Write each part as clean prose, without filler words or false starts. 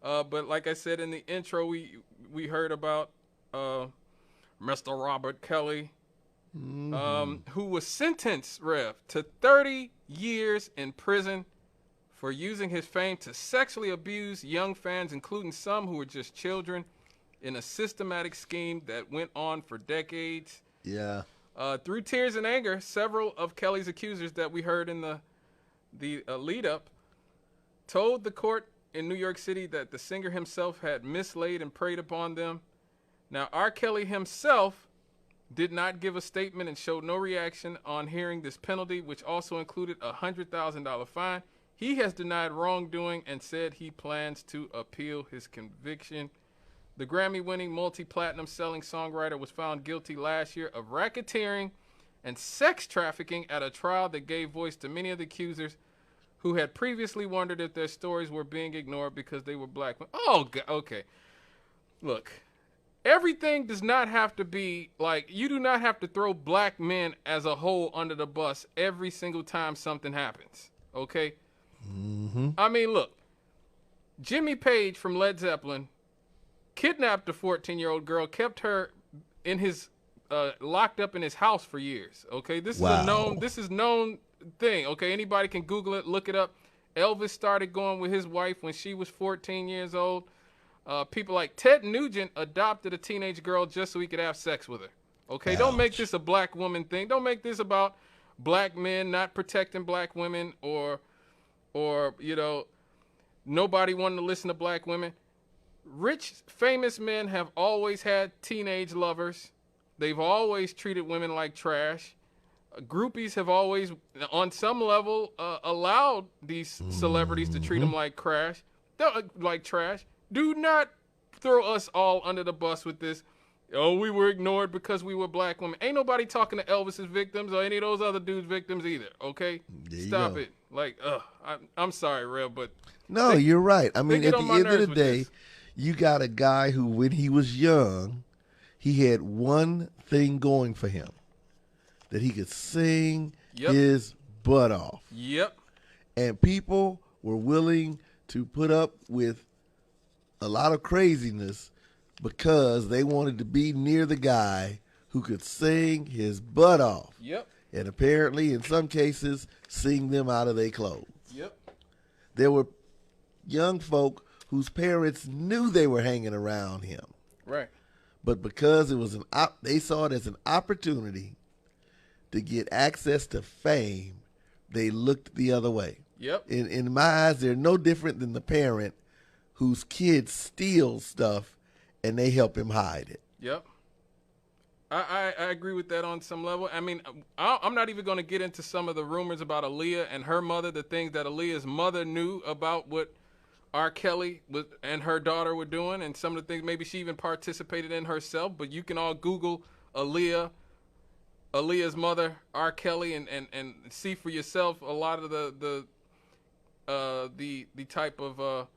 But like I said in the intro, we heard about Mr. Robert Kelly, who was sentenced, Rev, to 30 years in prison for using his fame to sexually abuse young fans, including some who were just children, in a systematic scheme that went on for decades. Yeah. Through tears and anger, several of Kelly's accusers that we heard in the lead up told the court in New York City that the singer himself had mislaid and preyed upon them. Now, R. Kelly himself did not give a statement and showed no reaction on hearing this penalty, which also included a $100,000 fine. He has denied wrongdoing and said he plans to appeal his conviction. The Grammy-winning, multi-platinum selling songwriter was found guilty last year of racketeering and sex trafficking at a trial that gave voice to many of the accusers who had previously wondered if their stories were being ignored because they were black. Oh, okay. Look, everything does not have to be like, you do not have to throw black men as a whole under the bus every single time something happens, okay? I mean, look, Jimmy Page from Led Zeppelin kidnapped a 14-year-old girl, kept her in his locked up in his house for years. Okay, this is known thing. Okay, anybody can Google it, look it up. Elvis started going with his wife when she was 14 years old. People like Ted Nugent adopted a teenage girl just so he could have sex with her. Okay, don't make this a black woman thing. Don't make this about black men not protecting black women or you know, nobody wanting to listen to black women. Rich, famous men have always had teenage lovers. They've always treated women like trash. Groupies have always, on some level, allowed these celebrities to treat them like trash. Do not throw us all under the bus with this. Oh, we were ignored because we were black women. Ain't nobody talking to Elvis's victims or any of those other dudes' victims either. Okay, stop it. Like, I'm sorry, Rev, but no, you're right. I mean, at the end of the day, you got a guy who, when he was young, he had one thing going for him, that he could sing his butt off. Yep. And people were willing to put up with a lot of craziness because they wanted to be near the guy who could sing his butt off. Yep. And apparently, in some cases, sing them out of their clothes. Yep. There were young folk whose parents knew they were hanging around him. Right. But because it was they saw it as an opportunity to get access to fame, they looked the other way. Yep. In my eyes, they're no different than the parent whose kids steal stuff and they help him hide it. Yep. I agree with that on some level. I mean, I'm not even going to get into some of the rumors about Aaliyah and her mother, the things that Aaliyah's mother knew about what R. Kelly and her daughter were doing, and some of the things maybe she even participated in herself. But you can all Google Aaliyah's mother, R. Kelly, and see for yourself a lot of the type of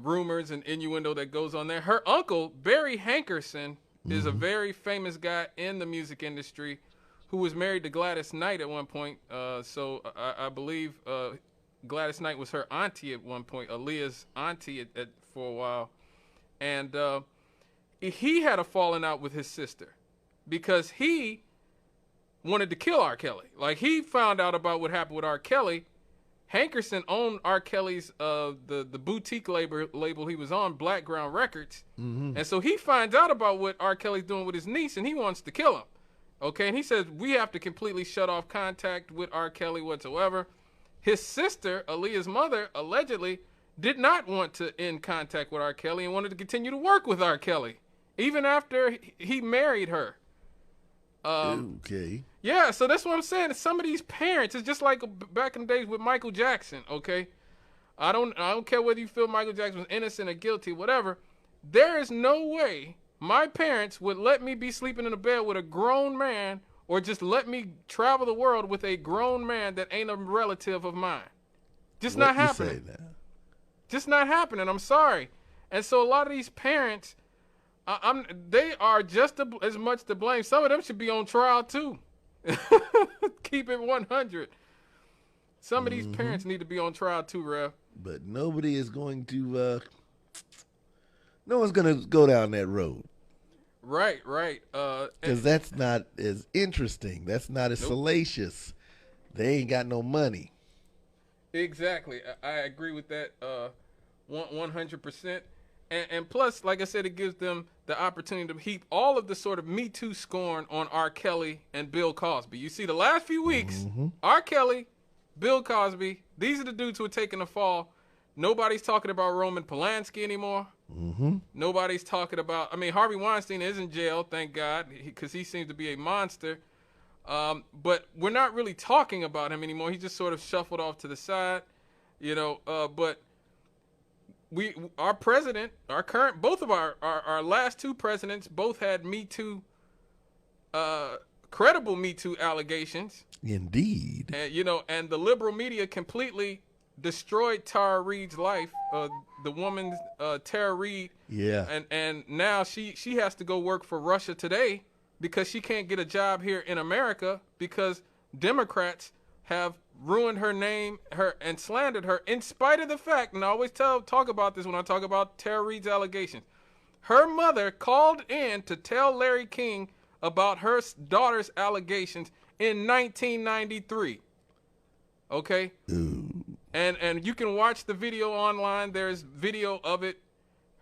rumors and innuendo that goes on there. Her uncle, Barry Hankerson, is a very famous guy in the music industry who was married to Gladys Knight at one point. So I believe Gladys Knight was her auntie at one point, Aaliyah's auntie for a while. And he had a falling out with his sister because he wanted to kill R. Kelly. Like, he found out about what happened with R. Kelly. Hankerson owned R. Kelly's the boutique label he was on, Blackground Records. And so he finds out about what R. Kelly's doing with his niece, and he wants to kill him. Okay, and he says, we have to completely shut off contact with R. Kelly whatsoever. His sister, Aaliyah's mother, allegedly did not want to end contact with R. Kelly and wanted to continue to work with R. Kelly, even after he married her. Okay. Yeah, so that's what I'm saying. Some of these parents, it's just like back in the days with Michael Jackson, okay? I don't care whether you feel Michael Jackson was innocent or guilty, whatever. There is no way my parents would let me be sleeping in a bed with a grown man or just let me travel the world with a grown man that ain't a relative of mine. Just not happening. Just not happening. I'm sorry. And so a lot of these parents, they are just as much to blame. Some of them should be on trial too. Keep it 100. Some of these parents need to be on trial too, Rev. But nobody is going to. No one's going to go down that road. Right. Because that's not as interesting. That's not as salacious. They ain't got no money. Exactly. I agree with that 100%. And plus, like I said, it gives them the opportunity to heap all of the sort of Me Too scorn on R. Kelly and Bill Cosby. You see, the last few weeks, R. Kelly, Bill Cosby, these are the dudes who are taking the fall. Nobody's talking about Roman Polanski anymore. Nobody's talking about, Harvey Weinstein is in jail, thank God, because he seems to be a monster. But we're not really talking about him anymore. He just sort of shuffled off to the side, but our president, our current, both of our last two presidents both had Me Too, credible Me Too allegations. Indeed. And, and the liberal media completely destroyed Tara Reid's life, the woman, Tara Reid. Yeah. And now she has to go work for Russia Today because she can't get a job here in America because Democrats have ruined her name, and slandered her, in spite of the fact, and I always talk about this when I talk about Tara Reid's allegations. Her mother called in to tell Larry King about her daughter's allegations in 1993. Okay? Ooh. And you can watch the video online. There's video of it.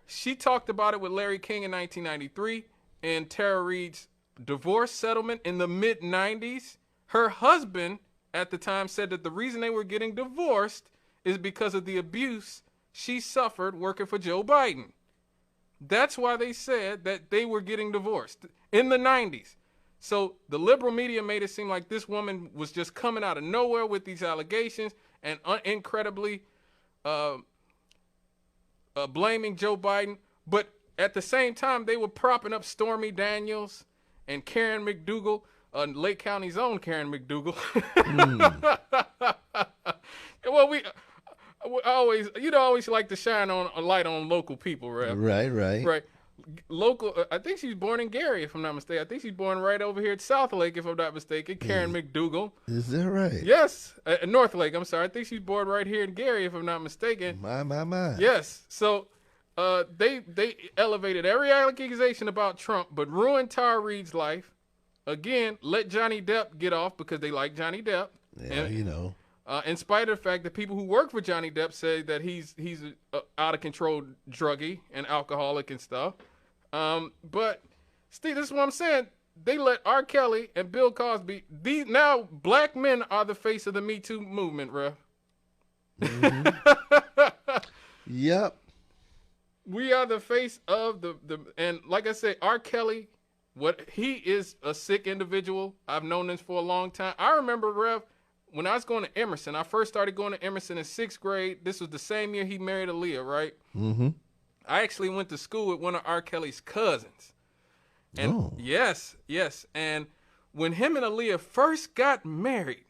She talked about it with Larry King in 1993 in Tara Reid's divorce settlement in the mid-90s. Her husband at the time said that the reason they were getting divorced is because of the abuse she suffered working for Joe Biden. That's why they said that they were getting divorced in the 90s. So the liberal media made it seem like this woman was just coming out of nowhere with these allegations and incredibly blaming Joe Biden. But at the same time, they were propping up Stormy Daniels and Karen McDougal, Lake County's own Karen McDougal. Well, I always like to shine on a light on local people, Rev. Right. Local. I think she's born in Gary, if I'm not mistaken. I think she's born right over here at South Lake, if I'm not mistaken. Karen McDougal. Is that right? Yes, North Lake. I'm sorry. I think she's born right here in Gary, if I'm not mistaken. My. Yes. So, they elevated every accusation about Trump, but ruined Tara Reid's life. Again, let Johnny Depp get off because they like Johnny Depp. Yeah, and, in spite of the fact that people who work for Johnny Depp say that he's a out of control druggie and alcoholic and stuff. But Steve, this is what I'm saying. They let R. Kelly and Bill Cosby. Now black men are the face of the Me Too movement, Rev. Yep. We are the face of the and like I said, R. Kelly. He is a sick individual. I've known this for a long time. I remember, Rev, when I was going to Emerson, I first started going to Emerson in 6th grade. This was the same year he married Aaliyah, right? Mm-hmm. I actually went to school with one of R. Kelly's cousins. And yes. And when him and Aaliyah first got married,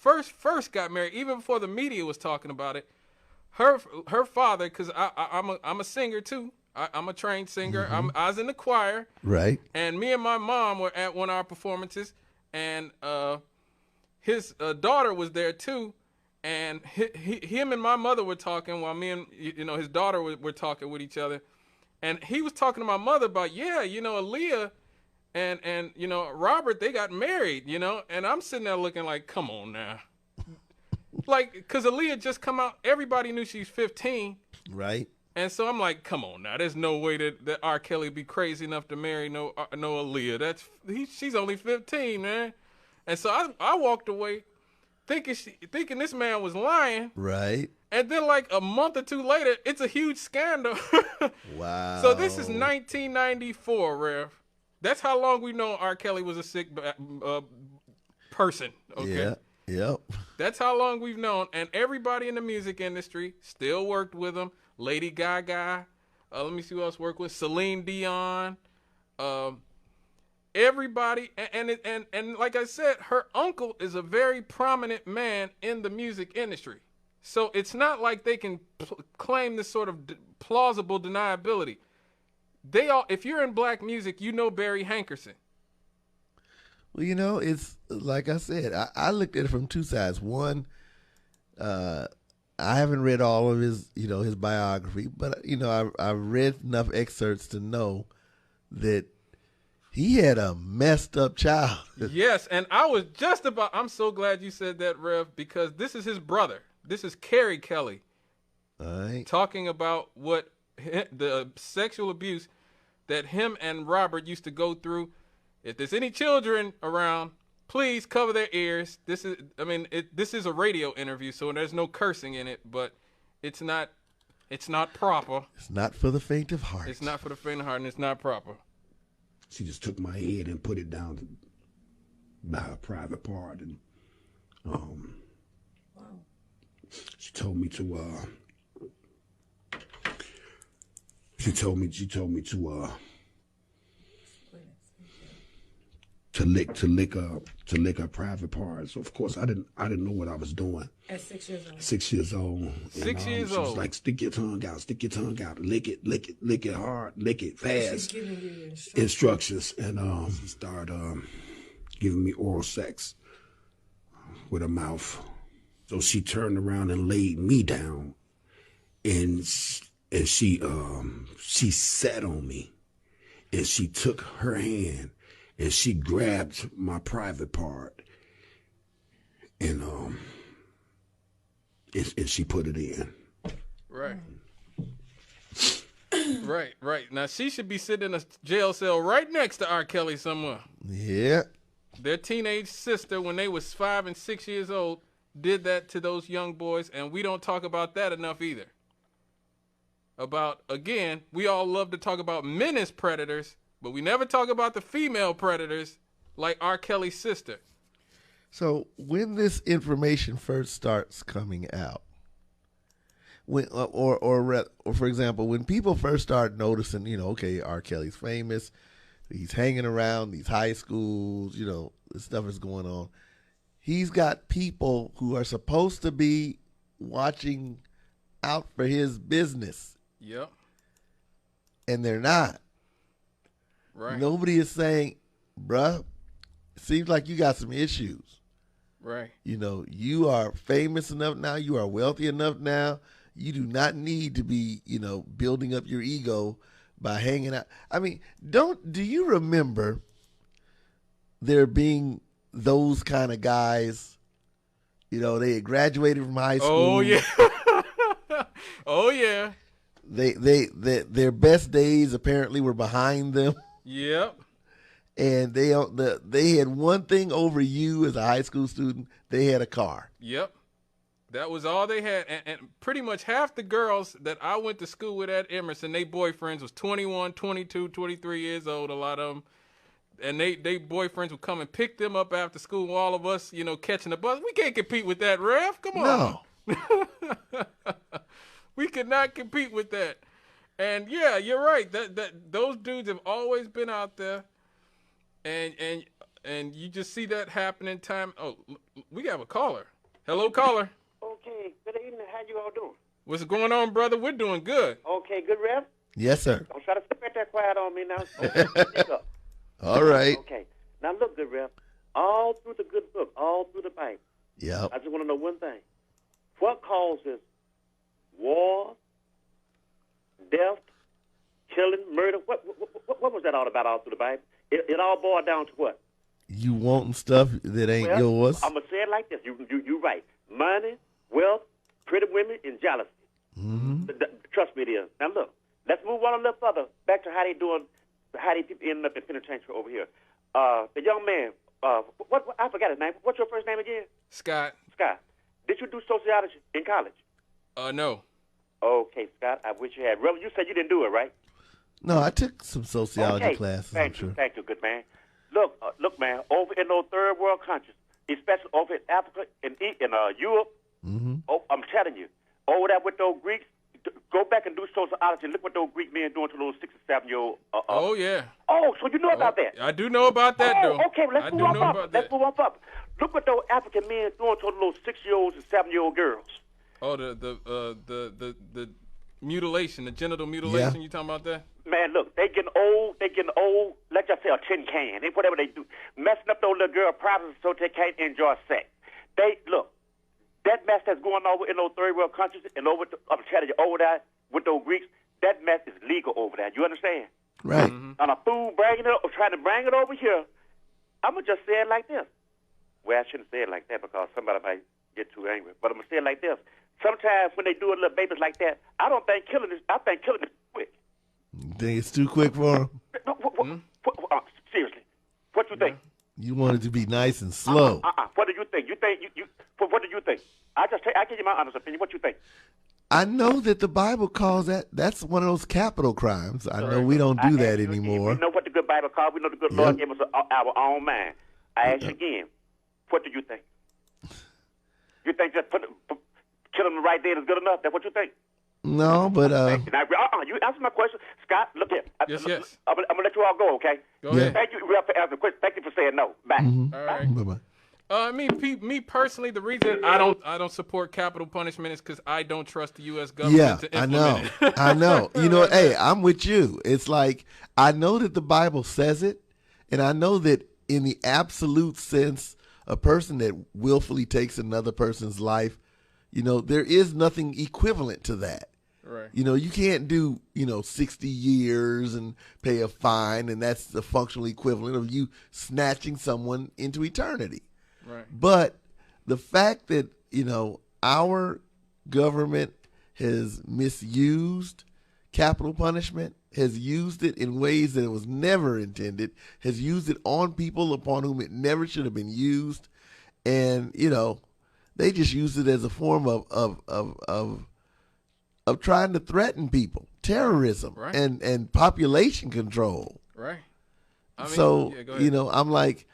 even before the media was talking about it, her father, because I'm a singer too. I'm a trained singer. Mm-hmm. I was in the choir. Right. And me and my mom were at one of our performances, and his daughter was there too. And him and my mother were talking while me and his daughter were talking with each other. And he was talking to my mother about, Aaliyah and Robert, they got married, And I'm sitting there looking like, come on now. Like, because Aaliyah just come out. Everybody knew she's 15. Right. And so I'm like, come on now. There's no way that R. Kelly be crazy enough to marry no Aaliyah. She's only 15, man. And so I walked away thinking this man was lying. Right. And then like a month or two later, it's a huge scandal. Wow. So this is 1994, Rev. That's how long we've known R. Kelly was a sick person. Okay. Yeah. Yep. That's how long we've known. And everybody in the music industry still worked with him. Lady Gaga. Let me see who else worked with. Celine Dion. Everybody. And like I said, her uncle is a very prominent man in the music industry. So it's not like they can claim this sort of plausible deniability. If you're in black music, you know Barry Hankerson. Well, it's like I said, I looked at it from two sides. One, I haven't read all of his, his biography, but I've read enough excerpts to know that he had a messed up childhood. Yes, and I'm so glad you said that, Rev, because this is his brother. This is Kerry Kelly. All right. Talking about what the sexual abuse that him and Robert used to go through. If there's any children around, please cover their ears. This is a radio interview, so there's no cursing in it, but it's not proper. It's not for the faint of heart. It's not for the faint of heart, and it's not proper. She just took my head and put it down by her private part, and she told me to lick her private parts. So of course I didn't know what I was doing. At 6 years old. 6 years old. She was like, stick your tongue out, lick it hard, lick it fast. She's giving you instructions. And she started giving me oral sex with her mouth. So she turned around and laid me down, and she sat on me, and she took her hand and she grabbed my private part, and she put it in. Right. Right. Now she should be sitting in a jail cell right next to R. Kelly somewhere. Yeah. Their teenage sister, when they was 5 and 6 years old, did that to those young boys, and we don't talk about that enough either. Again, we all love to talk about men as predators, but we never talk about the female predators like R. Kelly's sister. So when this information first starts coming out, or for example, when people first start noticing, okay, R. Kelly's famous, he's hanging around these high schools, this stuff is going on. He's got people who are supposed to be watching out for his business. Yep. And they're not. Right. Nobody is saying, bruh, it seems like you got some issues. Right. You are famous enough now. You are wealthy enough now. You do not need to be, building up your ego by hanging out. I mean, do you remember there being those kind of guys, they had graduated from high school. Oh, yeah. Oh, yeah. Their best days apparently were behind them. Yep. And they had one thing over you as a high school student. They had a car. Yep. That was all they had. And pretty much half the girls that I went to school with at Emerson, they boyfriends was 21, 22, 23 years old, a lot of them. And they boyfriends would come and pick them up after school. All of us, catching the bus. We can't compete with that, Rev. Come on. No. We could not compete with that. And yeah, you're right. That those dudes have always been out there. And you just see that happening time. Oh, we have a caller. Hello, caller. Okay, good evening. How you all doing? What's going on, brother? We're doing good. Okay, good, Rev? Yes, sir. Don't try to step at that quiet on me now. Speak up. All right. Okay. Now look, good, Rev. All through the good book, all through the Bible. Yep. I just want to know one thing. What causes war, death, killing, murder? What was that all about all through the Bible? It all boiled down to what? You wanting stuff that ain't yours? I'm going to say it like this. You right. Money, wealth, pretty women, and jealousy. Mm-hmm. Trust me, it is. Now, look, let's move on a little further back to how they people ending up in penitentiary over here. The young man, what I forgot his name. What's your first name again? Scott. Scott. Did you do sociology in college? No. Okay, Scott, I wish you had. Reverend, you said you didn't do it, right? No, I took some sociology classes. Thank you, good man. Look, man, over in those third world countries, especially over in Africa and in Europe, mm-hmm. Oh, I'm telling you, over there with those Greeks, go back and do sociology. Look what those Greek men doing to those 6 and 7 year old. Oh yeah. Oh, so you know about that? I do know about that, though. Okay, let's move on up. Let's move on up. Look what those African men doing to those 6-year-olds and 7-year-old girls. Oh, the mutilation, the genital mutilation. Yeah. You talking about that? Man, look, they getting old. Let's just say a tin can, whatever they do, messing up those little girl privacy so they can't enjoy sex. That mess that's going over in those third world countries and over there with those Greeks, that mess is legal over there. You understand? Right. On a fool bringing it or trying to bring it over here, I'm going to just say it like this. Well, I shouldn't say it like that because somebody might get too angry. But I'm going to say it like this. Sometimes when they do little babies like that, I think killing is quick. You think it's too quick for them? Seriously. What you think? You want it to be nice and slow. What do you think? What do you think? I give you my honest opinion. What you think? I know that the Bible calls that's one of those capital crimes. I know we don't do that anymore. We know what the good Bible calls. We know the good Lord gave us our own mind. I ask you again, what do you think? You think just killing them right there is good enough? That's what you think? No, but you answer my question, Scott. Look here. Yes. I'm gonna let you all go. Okay. Go ahead. Thank you for answering the question. Thank you for saying no. Bye. All right. Bye-bye. I mean, me personally, the reason I don't support capital punishment is because I don't trust the U.S. government to implement it. I know. You know, hey, I'm with you. It's like I know that the Bible says it, and I know that in the absolute sense, a person that willfully takes another person's life, you know, there is nothing equivalent to that. Right. You know, you can't do, 60 years and pay a fine, and that's the functional equivalent of you snatching someone into eternity. Right. But the fact that, our government has misused capital punishment, has used it in ways that it was never intended, has used it on people upon whom it never should have been used, and, they just use it as a form of trying to threaten people, terrorism, right. and population control. Right. I mean, So, go ahead. I'm like,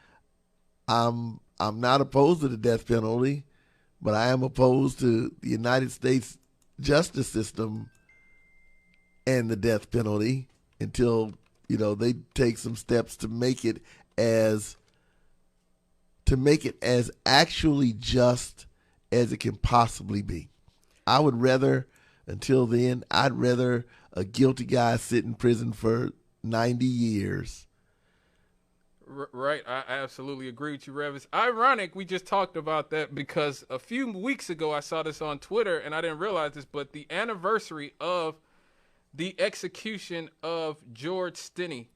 I'm not opposed to the death penalty, but I am opposed to the United States justice system and the death penalty until, they take some steps to make it as actually just as it can possibly be. I would rather, until then, I'd rather a guilty guy sit in prison for 90 years. Right. I absolutely agree with you, Rev. It's ironic we just talked about that because a few weeks ago I saw this on Twitter and I didn't realize this, but the anniversary of the execution of George Stinney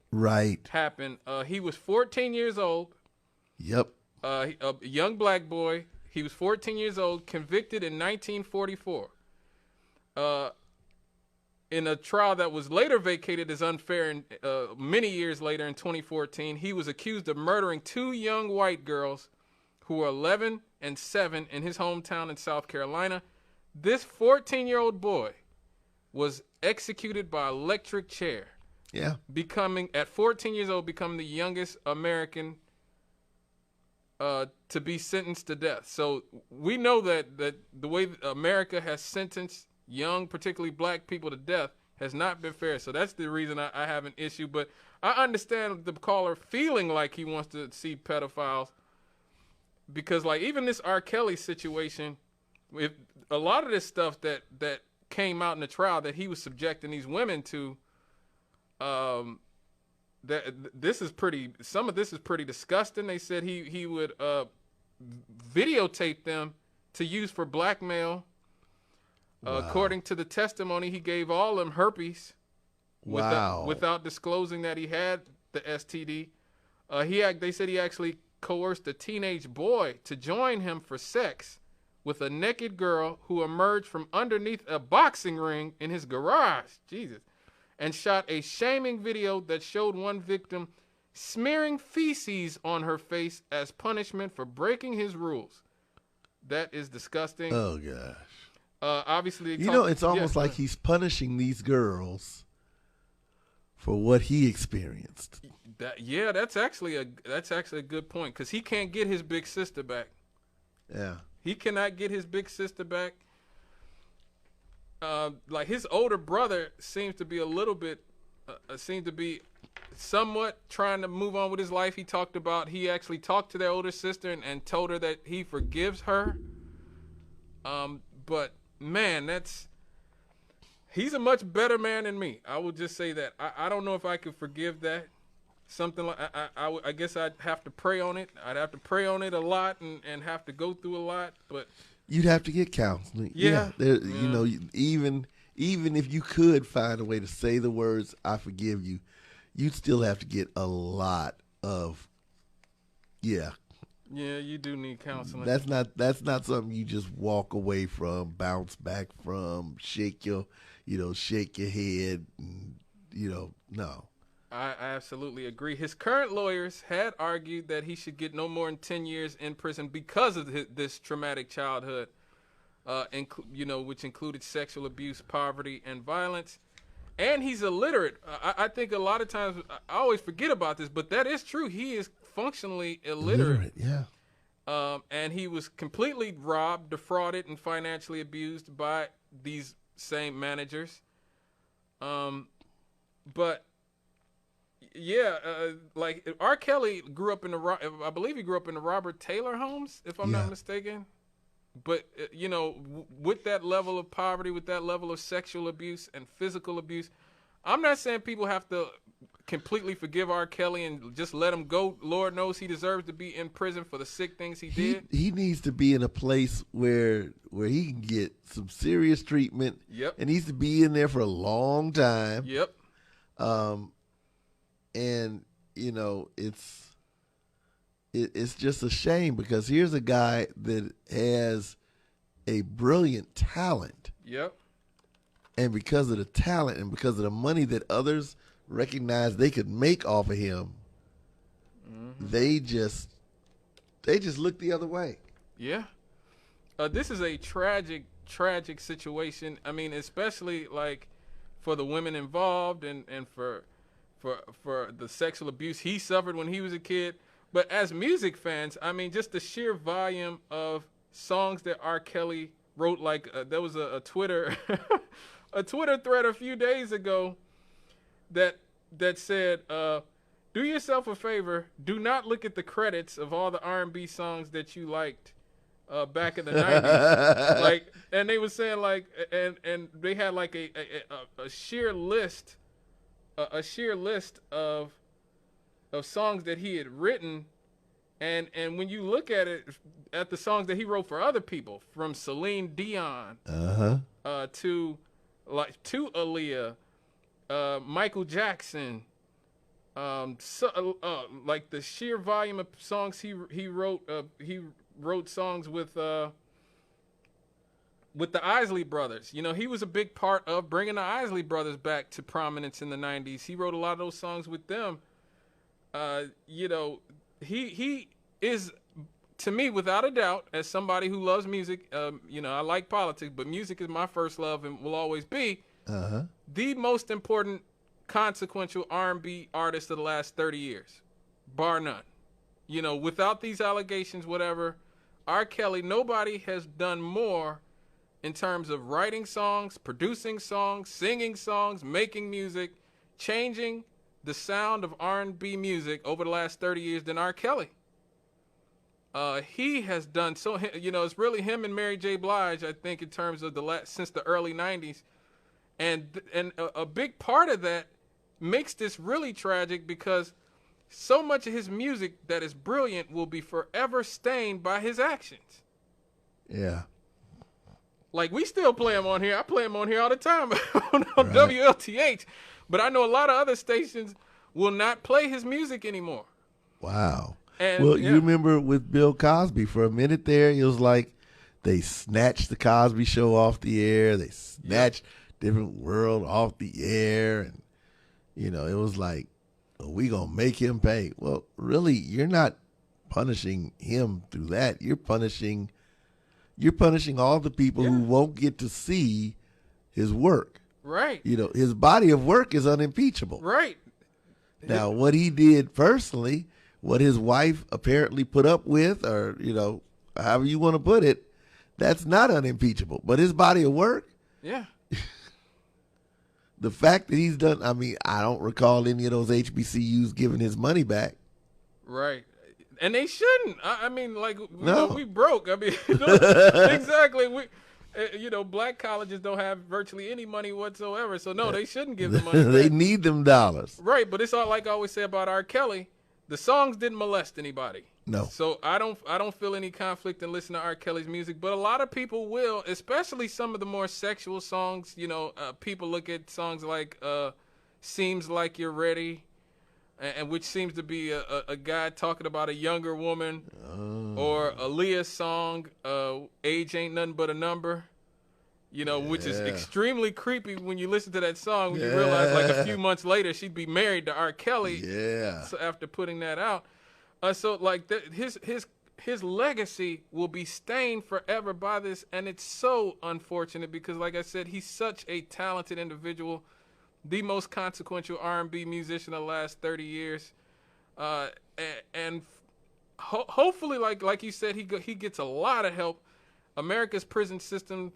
happened. He was 14 years old. Yep. A young black boy. He was 14 years old, convicted in 1944. In a trial that was later vacated as unfair and many years later in 2014, he was accused of murdering two young white girls who were 11 and 7 in his hometown in South Carolina. This 14-year-old boy was executed by electric chair. Yeah. At 14 years old, becoming the youngest American to be sentenced to death. So we know that the way America has sentenced young, particularly black people to death has not been fair. So that's the reason I have an issue. But I understand the caller feeling like he wants to see pedophiles because, like, even this R. Kelly situation, with a lot of this stuff that came out in the trial that he was subjecting these women to, some of this is pretty disgusting. They said he would videotape them to use for blackmail. Wow. According to the testimony, he gave all them herpes without disclosing that he had the STD. They said he actually coerced a teenage boy to join him for sex with a naked girl who emerged from underneath a boxing ring in his garage. Jesus. And shot a shaming video that showed one victim smearing feces on her face as punishment for breaking his rules. That is disgusting. Oh, gosh. Obviously, it's almost like he's punishing these girls for what he experienced. That's actually a good point because he can't get his big sister back. Yeah, he cannot get his big sister back. Like his older brother seems to be somewhat trying to move on with his life. He actually talked to their older sister and told her that he forgives her. But man, he's a much better man than me. I will just say that. I don't know if I could forgive that. Something like I guess I'd have to pray on it. I'd have to pray on it a lot and have to go through a lot. But You'd have to get counseling. Yeah. You know, even if you could find a way to say the words "I forgive you," you'd still have to get a lot of. Yeah, you do need counseling. That's not something you just walk away from, bounce back from, shake your head, no. I absolutely agree. His current lawyers had argued that he should get no more than 10 years in prison because of this traumatic childhood, which included sexual abuse, poverty, and violence. And he's illiterate. I think a lot of times, I always forget about this, but that is true. He is functionally illiterate. Yeah. And he was completely robbed, defrauded, and financially abused by these same managers. But yeah, like R. Kelly grew up I believe he grew up in the Robert Taylor homes, if I'm not mistaken. But, with that level of poverty, with that level of sexual abuse and physical abuse, I'm not saying people have to completely forgive R. Kelly and just let him go. Lord knows he deserves to be in prison for the sick things he did. He needs to be in a place where he can get some serious treatment. Yep. And needs to be in there for a long time. Yep. And it's just a shame because here's a guy that has a brilliant talent. Yep. And because of the talent and because of the money that others recognize they could make off of him, they just look the other way. Yeah. This is a tragic situation. I mean, especially like for the women involved and for the sexual abuse he suffered when he was a kid. But as music fans, I mean, just the sheer volume of songs that R. Kelly wrote, like there was a Twitter a Twitter thread a few days ago that said, do yourself a favor, do not look at the credits of all the R&B songs that you liked back in the 90s. Like, and they were saying like, and they had like a sheer list of songs that he had written, and when you look at it, at the songs that he wrote for other people, from Celine Dion to Aaliyah, Michael Jackson, like the sheer volume of songs he wrote songs with the Isley Brothers. He was a big part of bringing the Isley Brothers back to prominence in the 90s. He wrote a lot of those songs with them. He is, to me, without a doubt, as somebody who loves music, I like politics, but music is my first love and will always be the most important, consequential R&B artist of the last 30 years, bar none. Without these allegations, whatever, R. Kelly, nobody has done more in terms of writing songs, producing songs, singing songs, making music, changing the sound of R&B music over the last 30 years than R. Kelly. He has done so. It's really him and Mary J. Blige, I think, in terms of since the early 90s, and a big part of that makes this really tragic because so much of his music that is brilliant will be forever stained by his actions. Yeah. Like, we still play him on here. I play him on here all the time on WLTH. But I know a lot of other stations will not play his music anymore. Wow. And, well, you remember with Bill Cosby, for a minute there, it was like they snatched the Cosby Show off the air. They snatched Different World off the air. And, it was like, we going to make him pay. Well, really, you're not punishing him through that. You're punishing all the people who won't get to see his work. Right. His body of work is unimpeachable. Right. Now, what he did personally, what his wife apparently put up with, or, however you want to put it, that's not unimpeachable. But his body of work, the fact that he's done, I don't recall any of those HBCUs giving his money back. Right. And they shouldn't. We broke. Exactly. Black colleges don't have virtually any money whatsoever. So, no, they shouldn't give the money back. They need them dollars. Right, but it's all like I always say about R. Kelly. The songs didn't molest anybody. No. So I don't feel any conflict in listening to R. Kelly's music, but a lot of people will, especially some of the more sexual songs. You know, people look at songs like "Seems Like You're Ready," and which seems to be a guy talking about a younger woman, or Aaliyah's song "Age Ain't Nothing But a Number." You know, which is extremely creepy when you listen to that song. When you realize, like, a few months later, she'd be married to R. Kelly. Yeah. So after putting that out, so like his legacy will be stained forever by this, and it's so unfortunate because, like I said, he's such a talented individual, the most consequential R&B musician of the last 30 years, and hopefully, like you said, he gets a lot of help. America's prison system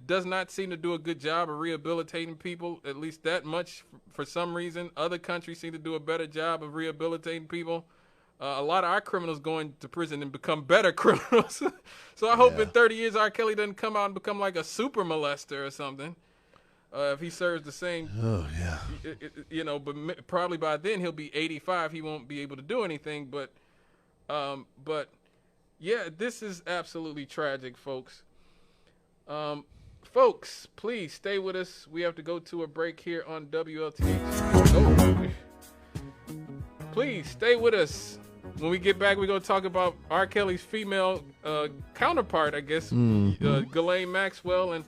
does not seem to do a good job of rehabilitating people, at least that much for some reason. Other countries seem to do a better job of rehabilitating people. A lot of our criminals going to prison and become better criminals. So I hope in 30 years R. Kelly doesn't come out and become like a super molester or something. If he serves the same, you know, but probably by then he'll be 85. He won't be able to do anything. But yeah, this is absolutely tragic, folks. Folks, please stay with us. We have to go to a break here on WLTH. Please stay with us. When we get back, we're going to talk about R. Kelly's female counterpart, I guess, Ghislaine Maxwell, and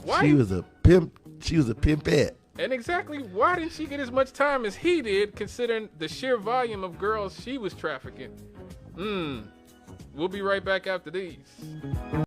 why she was a pimp. She was a pimpette. And exactly why didn't she get as much time as he did, considering the sheer volume of girls she was trafficking? We'll be right back after these.